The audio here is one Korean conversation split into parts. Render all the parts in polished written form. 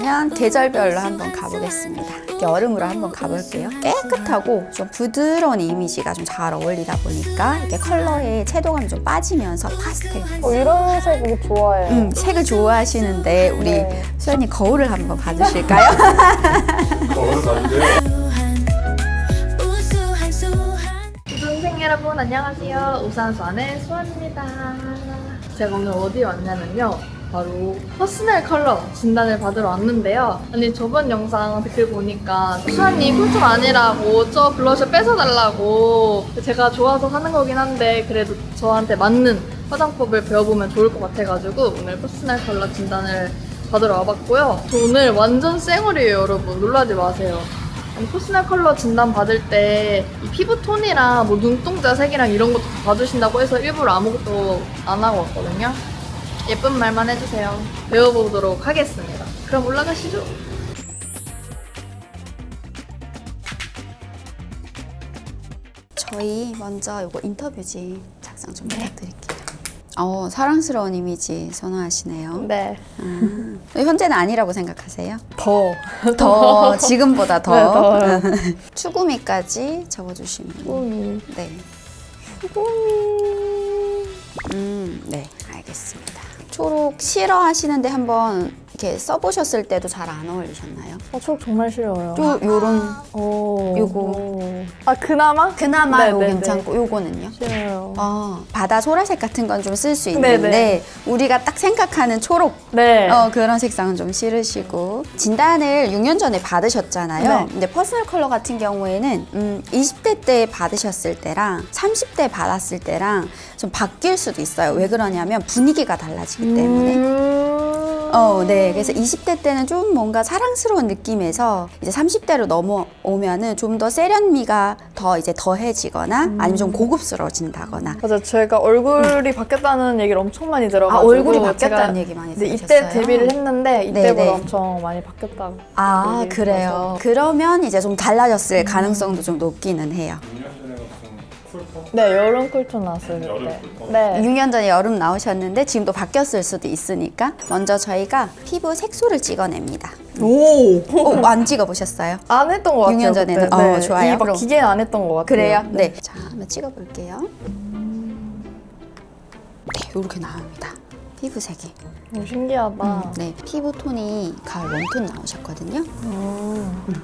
그러면 계절별로 한번 가보겠습니다. 여름으로 한번 가볼게요. 깨끗하고 좀 부드러운 이미지가 좀 잘 어울리다 보니까 이게 컬러의 채도감이 좀 빠지면서 파스텔. 이런 색이 좋아해요. 색을 좋아하시는데 우리 네. 수연이 거울을 한번 봐주실까요? 거울을 봐주세요. 수험생 여러분 안녕하세요. 우산수안의 수원입니다. 제가 오늘 어디 왔냐면요, 바로 퍼스널 컬러 진단을 받으러 왔는데요. 아니 저번 영상 댓글 보니까 수아님 쿨톤 아니라고 저 블러셔 뺏어달라고, 제가 좋아서 하는 거긴 한데 그래도 저한테 맞는 화장법을 배워보면 좋을 것 같아가지고 오늘 퍼스널 컬러 진단을 받으러 와봤고요. 저 오늘 완전 쌩얼이에요 여러분, 놀라지 마세요. 아니, 퍼스널 컬러 진단 받을 때 이 피부톤이랑 뭐 눈동자 색이랑 이런 것도 봐주신다고 해서 일부러 아무것도 안 하고 왔거든요. 예쁜 말만 해주세요. 배워보도록 하겠습니다. 그럼 올라가시죠. 저희 먼저 이거 인터뷰지 작성 좀 부탁드릴게요. 사랑스러운 이미지 선호하시네요. 네. 현재는 아니라고 생각하세요? 더. 지금보다 더. 네, 더요. 추구미까지 적어주시면. 네. 네, 알겠습니다. 초록 싫어하시는데 한번 이렇게 써보셨을 때도 잘 안 어울리셨나요? 초록 정말 싫어요. 또 요런 요거. 아, 그나마? 그나마 요 네네네. 괜찮고 요거는요? 싫어요. 바다 소라색 같은 건 좀 쓸 수 있는데 네네. 우리가 딱 생각하는 초록 네. 그런 색상은 좀 싫으시고. 진단을 6년 전에 받으셨잖아요. 네. 근데 퍼스널 컬러 같은 경우에는 20대 때 받으셨을 때랑 30대 받았을 때랑 좀 바뀔 수도 있어요. 왜 그러냐면 분위기가 달라지기 때문에. 네. 그래서 20대 때는 좀 뭔가 사랑스러운 느낌에서 이제 30대로 넘어오면은 좀 더 세련미가 더 이제 더해지거나 아니면 좀 고급스러워진다거나. 맞아, 제가 얼굴이 바뀌었다는 얘기를 엄청 많이 들어가지고. 얼굴이 바뀌었다는 제가 얘기 많이 이때 들으셨어요? 데뷔를 했는데 이때보다 네네. 엄청 많이 바뀌었다고. 얘기를 그래요. 들어서. 그러면 이제 좀 달라졌을 가능성도 좀 높기는 해요. 2년 전에 무슨 쿨톤? 네, 여름 쿨톤 나왔을 여름 때. 쿨톤? 네. 6년 전에 여름 나오셨는데 지금 또 바뀌었을 수도 있으니까 먼저 저희가 피부 색소를 찍어냅니다. 안 찍어보셨어요? 안 했던 것 같아요. 6년 전에는? 그때. 네. 좋아요. 이 막 그럼. 기계는 안 했던 것 같아요. 그래요? 네. 자, 한번 찍어볼게요. 네, 이렇게 나옵니다. 피부색이. 오, 신기하다. 네, 피부톤이 가을 웜톤 나오셨거든요.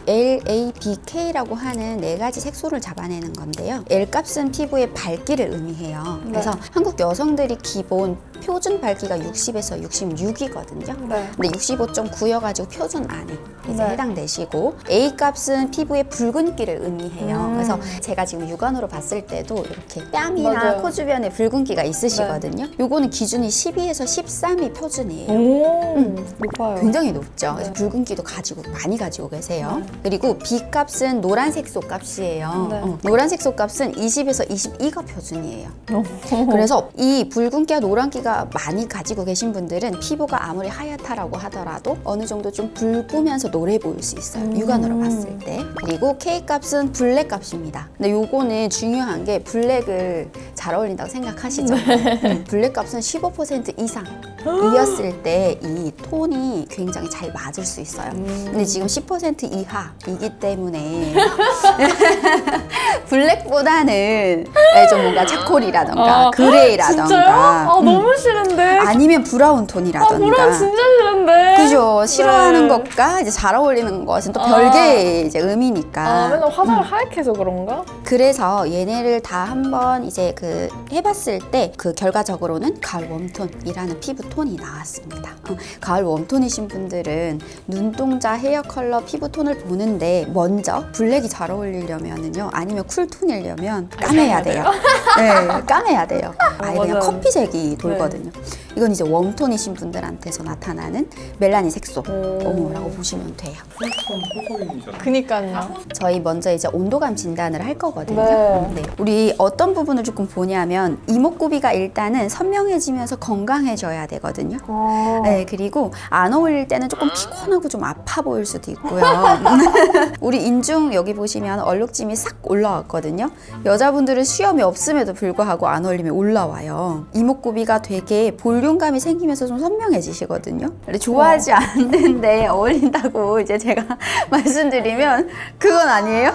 LABK라고 하는 4가지 색소를 잡아내는 건데요. L 값은 피부의 밝기를 의미해요. 그래서 한국 여성들이 기본 표준 밝기가 60에서 66이거든요. 네. 근데 65.9여가지고 표준 안에 이제 네. 해당되시고, A 값은 피부의 붉은기를 의미해요. 음. 그래서 제가 지금 육안으로 봤을 때도 이렇게 뺨이나 맞아요. 코 주변에 붉은기가 있으시거든요. 요거는 기준이 12에서 13이 표준이에요. 오, 높아요. 굉장히 높죠. 그래서 붉은기도 많이 가지고 계세요. 그리고 B 값은 노란색 소 값이에요. 네. 노란색 소 값은 20에서 22가 표준이에요. 그래서 이 붉은기와 노란기가 많이 가지고 계신 분들은 피부가 아무리 하얗다라고 하더라도 어느 정도 좀 붉으면서 노래 보일 수 있어요. 육안으로 봤을 때. 그리고 K 값은 블랙 값입니다. 근데 요거는 중요한 게 블랙을 잘 어울린다고 생각하시죠? 블랙 값은 15% 이상이었을 때 이 톤이 굉장히 잘 맞을 수 있어요. 근데 지금 10% 이하이기 때문에 블랙보다는 좀 뭔가 차콜이라던가 그레이라던가 진짜요? 너무 싫은데. 아니면 브라운 톤이라던가. 브라운 진짜 싫은데. 그죠. 싫어하는 네. 것과 이제 잘 어울리는 것은 또 별개의 이제 의미니까. 맨날 화장을 하얗게 해서 그런가? 그래서 얘네를 다 한번 이제 해봤을 때 결과적으로는 가을 웜톤이라는 피부톤이 나왔습니다. 가을 웜톤이신 분들은 눈동자 헤어 컬러 피부톤을 보는데 먼저 블랙이 잘 어울리려면은요, 아니면 쿨톤이려면 까매야 돼요. 네, 까매야 돼요. 아예 그냥 맞아요. 커피색이 돌거든요. 이건 이제 웜톤이신 분들한테서 나타나는 멜라닌 색소라고 보시면 돼요. 쿨톤 호소인이잖아요. 그니까요. 저희 먼저 이제 온도감 진단을 할 거거든요. 네. 우리 어떤 부분을 조금 보냐면 이목구비가 일단은 선명해지면서 건강해져야 되거든요. 네, 그리고 안 어울릴 때는 조금 피곤하고 좀 아파 보일 수도 있고요. 우리 인중 여기 보시면 얼룩짐이 싹 올라왔거든요. 여자분들은 수염이 없음에도 불구하고 안 어울리면 올라와요. 이목구비가 되게 볼륨 볼륨감이 생기면서 좀 선명해지시거든요. 근데 좋아하지 않는데 어울린다고 이제 제가 말씀드리면 그건 아니에요.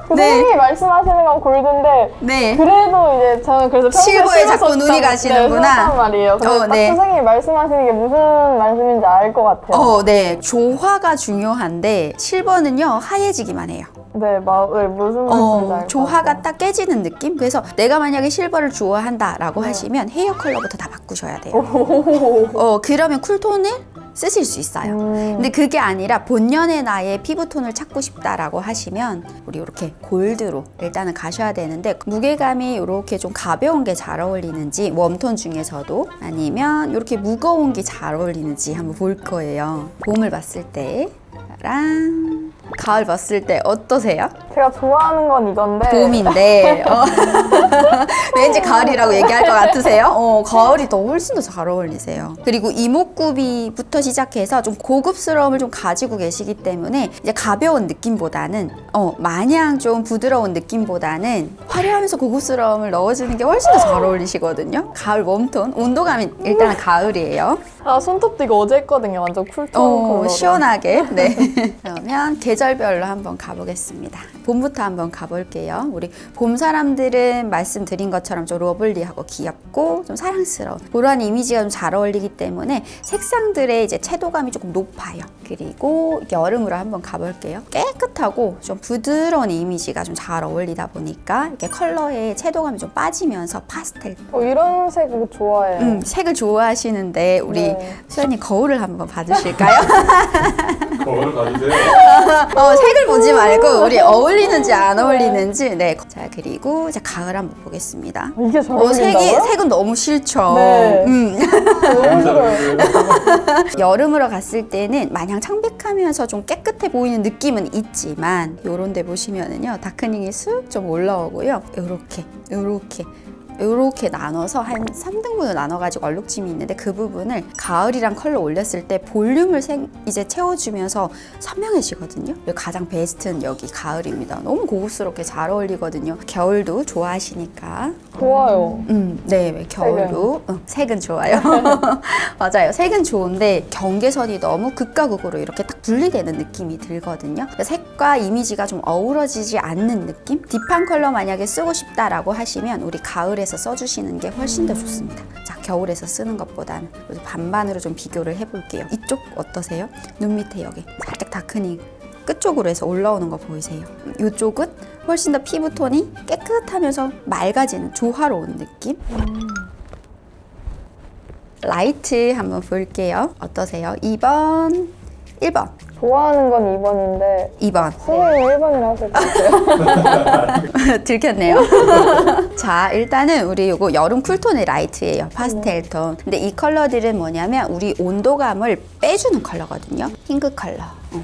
선생님이 말씀하시는 건 골드인데 네. 그래도 이제 저는 그래서 평소에 실버에 자꾸 씹었었단- 눈이 가시는구나. 씹었단 말이에요. 근데 딱 네. 선생님이 말씀하시는 게 무슨 말씀인지 알 것 같아요. 네. 조화가 중요한데 실버는요 하얘지기만 해요. 네, 무슨 말씀인지 알 것 조화가 같아요. 딱 깨지는 느낌? 그래서 내가 만약에 실버를 좋아한다라고 하시면 헤어 컬러부터 다 바꾸셔야 돼요. 그러면 쿨톤을 쓰실 수 있어요. 근데 그게 아니라 본연의 나의 피부톤을 찾고 싶다라고 하시면 우리 이렇게 골드로 일단은 가셔야 되는데 무게감이 이렇게 좀 가벼운 게 잘 어울리는지 웜톤 중에서도 아니면 이렇게 무거운 게 잘 어울리는지 한번 볼 거예요. 봄을 봤을 때랑 가을 봤을 때 어떠세요? 제가 좋아하는 건 이건데 봄인데 왠지 가을이라고 얘기할 것 같으세요? 가을이 더 훨씬 더 잘 어울리세요. 그리고 이목구비부터 시작해서 좀 고급스러움을 좀 가지고 계시기 때문에 이제 가벼운 느낌보다는 마냥 좀 부드러운 느낌보다는 화려하면서 고급스러움을 넣어주는 게 훨씬 더 잘 어울리시거든요. 가을 웜톤, 온도감이 일단 가을이에요. 손톱도 이거 어제 했거든요. 완전 쿨톤 컬러. 시원하게. 네. 그러면 계절별로 한번 가보겠습니다. 봄부터 한번 가볼게요. 우리 봄 사람들은 말씀드린 것처럼 좀 러블리하고 귀엽고 좀 사랑스러운 그러한 이미지가 좀 잘 어울리기 때문에 색상들의 이제 채도감이 조금 높아요. 그리고 여름으로 한번 가볼게요. 깨끗하고 좀 부드러운 이미지가 좀 잘 어울리다 보니까 이렇게 컬러의 채도감이 좀 빠지면서 파스텔. 이런 색 좋아해요. 색을 좋아하시는데 우리 네. 수연님 거울을 한번 봐주실까요? 거울을 가지세요. 색을 보지 말고 우리 어울리는지 안 어울리는지. 네. 자, 그리고 이제 가을 한번 보겠습니다. 이게 잘 어울린다고요? 색은 너무 싫죠. 네. 너무 잘 어울려요. 여름으로 갔을 때는 마냥 창백하면서 좀 깨끗해 보이는 느낌은 있지만 요런 데 보시면은요 다크닝이 쑥 좀 올라오고요. 요렇게 나눠서 한 3등분을 나눠가지고 얼룩짐이 있는데 그 부분을 가을이랑 컬러 올렸을 때 볼륨을 이제 채워주면서 선명해지거든요. 그리고 가장 베스트는 여기 가을입니다. 너무 고급스럽게 잘 어울리거든요. 겨울도 좋아하시니까. 좋아요. 네, 겨울도 색은 좋아요. 맞아요. 색은 좋은데 경계선이 너무 극과 극으로 이렇게 딱 분리되는 느낌이 들거든요. 색과 이미지가 좀 어우러지지 않는 느낌? 딥한 컬러 만약에 쓰고 싶다라고 하시면 우리 가을에서 써주시는 게 훨씬 더 좋습니다. 자, 겨울에서 쓰는 것보다는 반반으로 좀 비교를 해볼게요. 이쪽 어떠세요? 눈 밑에 여기 살짝 다크닝 끝쪽으로 해서 올라오는 거 보이세요? 이쪽은 훨씬 더 피부톤이 깨끗하면서 맑아지는 조화로운 느낌? 라이트 한번 볼게요. 어떠세요? 2번, 1번. 좋아하는 건 2번인데 2번. 선생님이 1번이라 하실 것 같아요. 들켰네요. 자, 일단은 우리 요거 여름 쿨톤의 라이트예요. 파스텔 톤. 근데 이 컬러들은 뭐냐면 우리 온도감을 빼주는 컬러거든요. 핑크 컬러.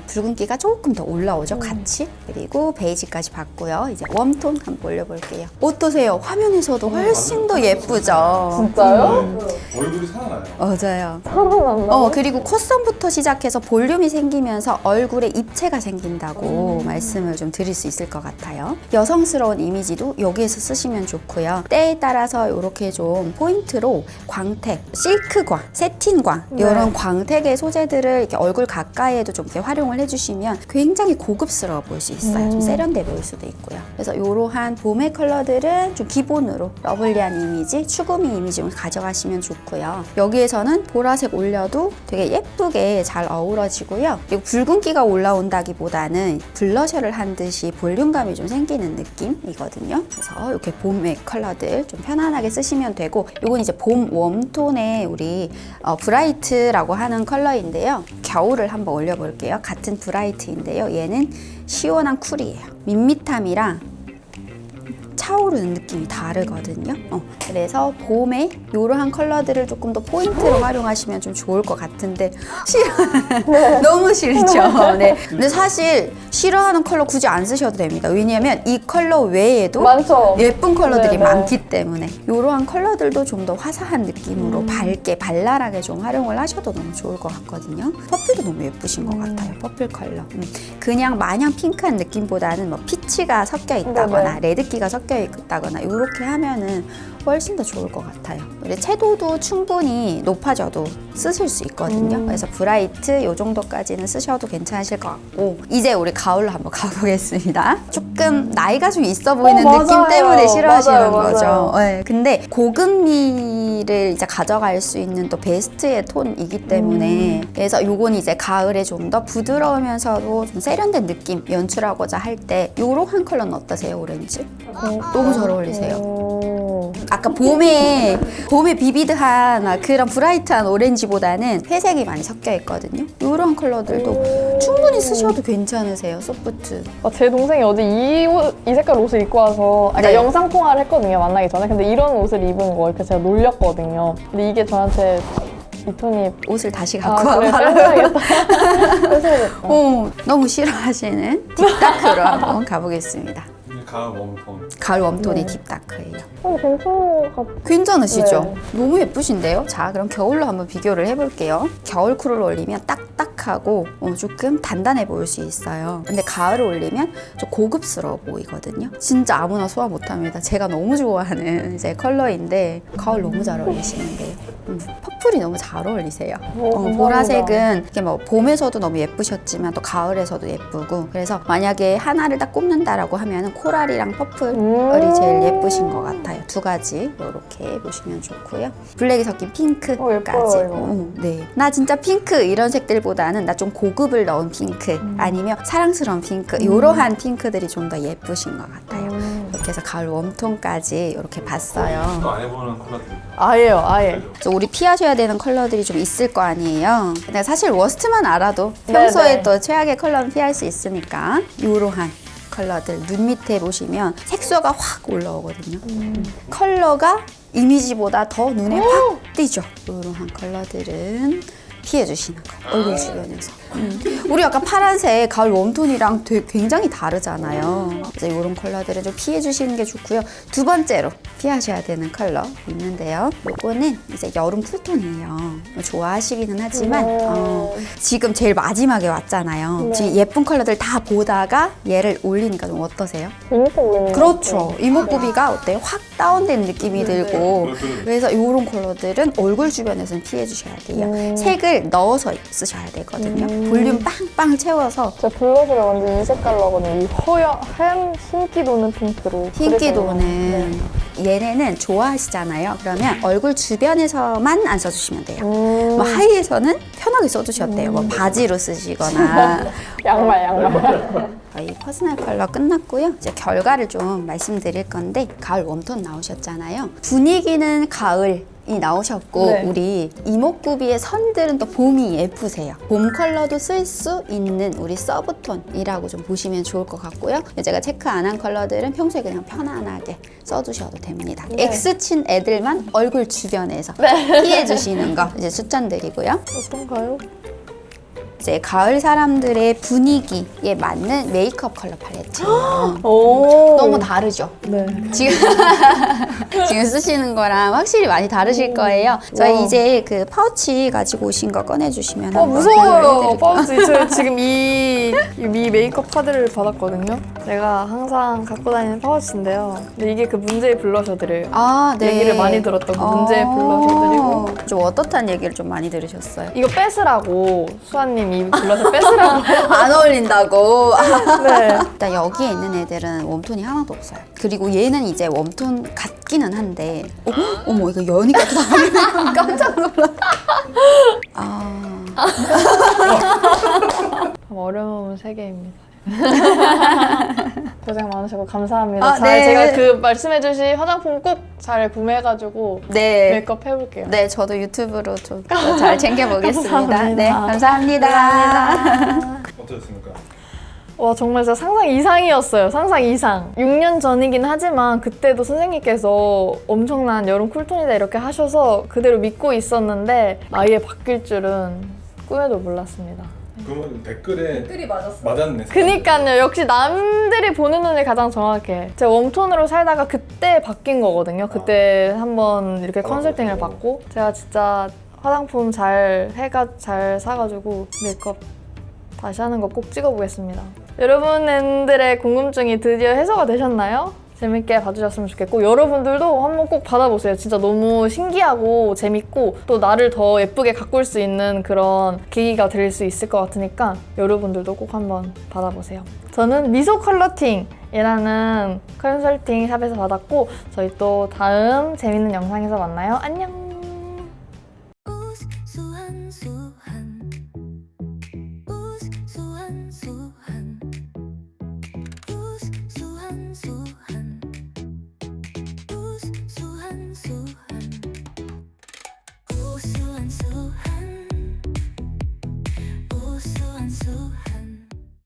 붉은기가 조금 더 올라오죠, 같이. 그리고 베이지까지 봤고요. 이제 웜톤 한번 올려볼게요. 어떠세요? 화면에서도 훨씬 더 예쁘죠? 진짜요? 얼굴이 살아나요. 맞아요. 살아난다고? 그리고 콧선부터 시작해서 볼륨이 생기면서 얼굴에 입체가 생긴다고 말씀을 좀 드릴 수 있을 것 같아요. 여성스러운 이미지도 여기에서 쓰시면 좋고요. 때에 따라서 이렇게 좀 포인트로 광택, 실크광, 세틴광 이런 광택의 소재들을 이렇게 얼굴 가까이에도 좀 이렇게 활용을 해주시면 굉장히 고급스러워 보일 수 있어요. 좀 세련돼 보일 수도 있고요. 그래서 이러한 봄의 컬러들은 좀 기본으로 러블리한 이미지, 추구미 이미지 좀 가져가시면 좋고요. 여기에서는 보라색 올려도 되게 예쁘게 잘 어우러지고요. 그리고 붉은기가 올라온다기보다는 블러셔를 한 듯이 볼륨감이 좀 생기는 느낌이거든요. 그래서 이렇게 봄의 컬러들 좀 편안하게 쓰시면 되고, 이건 이제 봄 웜톤의 우리 브라이트라고 하는 컬러인데요. 겨울을 한번 올려볼게요. 같은 브라이트인데요. 얘는 시원한 쿨이에요. 밋밋함이랑 차오르는 느낌이 다르거든요. 그래서 봄에 이러한 컬러들을 조금 더 포인트로 활용하시면 좀 좋을 것 같은데 너무 싫죠. 네. 근데 사실 싫어하는 컬러 굳이 안 쓰셔도 됩니다. 왜냐하면 이 컬러 외에도 많죠. 예쁜 컬러들이 네네. 많기 때문에 이러한 컬러들도 좀 더 화사한 느낌으로 밝게 발랄하게 좀 활용을 하셔도 너무 좋을 것 같거든요. 퍼플도 너무 예쁘신 것 같아요. 퍼플 컬러. 그냥 마냥 핑크한 느낌보다는 뭐 피치가 섞여 있다거나 네네. 레드기가 섞여 있다거나 이렇게 하면은 피부가 훨씬 더 좋을 것 같아요. 그리고 채도도 충분히 높아져도 쓰실 수 있거든요. 그래서 브라이트 요 정도까지는 쓰셔도 괜찮으실 것 같고 이제 우리 가을로 한번 가보겠습니다. 조금 나이가 좀 있어 보이는 느낌 맞아요. 때문에 싫어하시는 맞아요. 거죠. 네, 근데 고급미를 이제 가져갈 수 있는 또 베스트의 톤이기 때문에 그래서 요건 이제 가을에 좀 더 부드러우면서도 좀 세련된 느낌 연출하고자 할 때 요런 한 컬러는 어떠세요? 오렌지? 너무 잘 어울리세요. 오. 아까 봄에 비비드한 그런 브라이트한 오렌지보다는 회색이 많이 섞여 있거든요. 이런 컬러들도 충분히 쓰셔도 괜찮으세요. 소프트. 제 동생이 어제 이 색깔 옷을 입고 와서 네. 영상 통화를 했거든요, 만나기 전에. 근데 이런 옷을 입은 거 이렇게 제가 놀렸거든요. 근데 이게 저한테 이 톤이 옷을 다시 갖고 그래, 와봐라. 뺏어야겠다. 뺏어야겠다. 너무 싫어하시는 딥다크로 한번 가보겠습니다. 이게 가을 웜톤. 가을 웜톤의 딥다크예요. 괜찮은 것 같아요. 괜찮으시죠? 네. 너무 예쁘신데요? 자, 그럼 겨울로 한번 비교를 해볼게요. 겨울 쿨을 올리면 딱딱하고 조금 단단해 보일 수 있어요. 근데 가을을 올리면 좀 고급스러워 보이거든요. 진짜 아무나 소화 못합니다. 제가 너무 좋아하는 이제 컬러인데 가을 너무 잘 어울리시는데요. 퍼플이 너무 잘 어울리세요. 감사합니다. 보라색은 이게 뭐 봄에서도 너무 예쁘셨지만 또 가을에서도 예쁘고 그래서 만약에 하나를 딱 꼽는다라고 하면 코랄이랑 퍼플이 제일 예쁘신 것 같아요. 두 가지 이렇게 보시면 좋고요. 블랙이 섞인 핑크까지. 예뻐요, 이거. 네. 나 진짜 핑크 이런 색들보다는 나 좀 고급을 넣은 핑크 아니면 사랑스러운 핑크 이러한 핑크들이 좀 더 예쁘신 것 같아요. 이렇게 해서 가을 웜톤까지 이렇게 봤어요. 또 안 해보는 컬러들. 아예요, 아예. 그래서 우리 피하셔야 되는 컬러들이 좀 있을 거 아니에요. 근데 사실 워스트만 알아도 평소에 네네. 또 최악의 컬러는 피할 수 있으니까 이러한 컬러들 눈 밑에 보시면 색소가 확 올라오거든요. 컬러가 이미지보다 더 눈에 확 띄죠. 이러한 컬러들은 피해주시는 거 얼굴 주변에서. 우리 아까 파란색 가을 웜톤이랑 굉장히 다르잖아요. 그래서 이런 컬러들은 좀 피해주시는 게 좋고요. 두 번째로 피하셔야 되는 컬러 있는데요. 이거는 이제 여름 쿨톤이에요. 좋아하시기는 하지만 지금 제일 마지막에 왔잖아요. 네. 지금 예쁜 컬러들 다 보다가 얘를 올리니까 좀 어떠세요? 재밌어 보이는 그렇죠. 이목구비가 어때요? 확 다운된 느낌이 들고 그래서 이런 컬러들은 얼굴 주변에서는 피해주셔야 돼요. 색을 넣어서 쓰셔야 되거든요. 볼륨 빵빵 채워서 제 블러셔를 완전 이 색깔로거든요. 이 하얀 흰기 도는 핑크로. 흰기 그래서 도는 얘네는 좋아하시잖아요. 그러면 얼굴 주변에서만 안 써주시면 돼요. 뭐 하의에서는 편하게 써주셔도 돼요. 뭐 바지로 쓰시거나. 양말. 저희 퍼스널 컬러 끝났고요. 이제 결과를 좀 말씀드릴 건데 가을 웜톤 나오셨잖아요. 분위기는 가을이 나오셨고 네. 우리 이목구비의 선들은 또 봄이 예쁘세요. 봄 컬러도 쓸 수 있는 우리 서브톤이라고 좀 보시면 좋을 것 같고요. 제가 체크 안 한 컬러들은 평소에 그냥 편안하게 써주셔도 됩니다. 네. X친 애들만 얼굴 주변에서 피해주시는 거 이제 추천드리고요. 어떤가요? 이제 가을 사람들의 분위기에 맞는 메이크업 컬러 팔레트예요. 오. 너무 다르죠? 네. 지금 쓰시는 거랑 확실히 많이 다르실 거예요. 저희 와. 이제 그 파우치 가지고 오신 거 꺼내주시면 한번 무서워요. 비교해드릴게요. 파우치. 저 지금 이 메이크업 카드를 받았거든요. 제가 항상 갖고 다니는 파우치인데요. 근데 이게 그 문제의 블러셔들이에요. 아, 네. 얘기를 많이 들었던 그 문제의 블러셔들이고. 좀 어떻다는 얘기를 좀 많이 들으셨어요? 이거 뺏으라고 수아님 이 블러셔 뺏으라고. 안 어울린다고. 네. 일단 여기에 있는 애들은 웜톤이 하나도 없어요. 그리고 얘는 이제 웜톤 같기는 한데 어머 이거 연이가 또 깜짝 놀라. 어려운 세계입니다. 고생 많으시고 감사합니다. 아, 네. 제가 그 말씀해주신 화장품 꼭 잘 구매해가지고 네. 메이크업 해볼게요. 네, 저도 유튜브로 좀 잘 챙겨보겠습니다. 감사합니다. 네, 감사합니다. 어떠셨습니까? 와 정말 진짜 상상 이상이었어요. 상상 이상. 6년 전이긴 하지만 그때도 선생님께서 엄청난 여름 쿨톤이다 이렇게 하셔서 그대로 믿고 있었는데 아예 바뀔 줄은 꿈에도 몰랐습니다. 그러면 댓글이 맞았네. 그니까요. 역시 남들이 보는 눈이 가장 정확해. 제가 웜톤으로 살다가 그때 바뀐 거거든요. 그때 한번 이렇게 컨설팅을 받고 제가 진짜 화장품 잘 사가지고 메이크업 다시 하는 거 꼭 찍어보겠습니다. 여러분들의 궁금증이 드디어 해소가 되셨나요? 재밌게 봐주셨으면 좋겠고 여러분들도 한번 꼭 받아보세요. 진짜 너무 신기하고 재밌고 또 나를 더 예쁘게 가꿀 수 있는 그런 계기가 될 수 있을 것 같으니까 여러분들도 꼭 한번 받아보세요. 저는 미소 컬러팅이라는 컨설팅 샵에서 받았고 저희 또 다음 재밌는 영상에서 만나요. 안녕!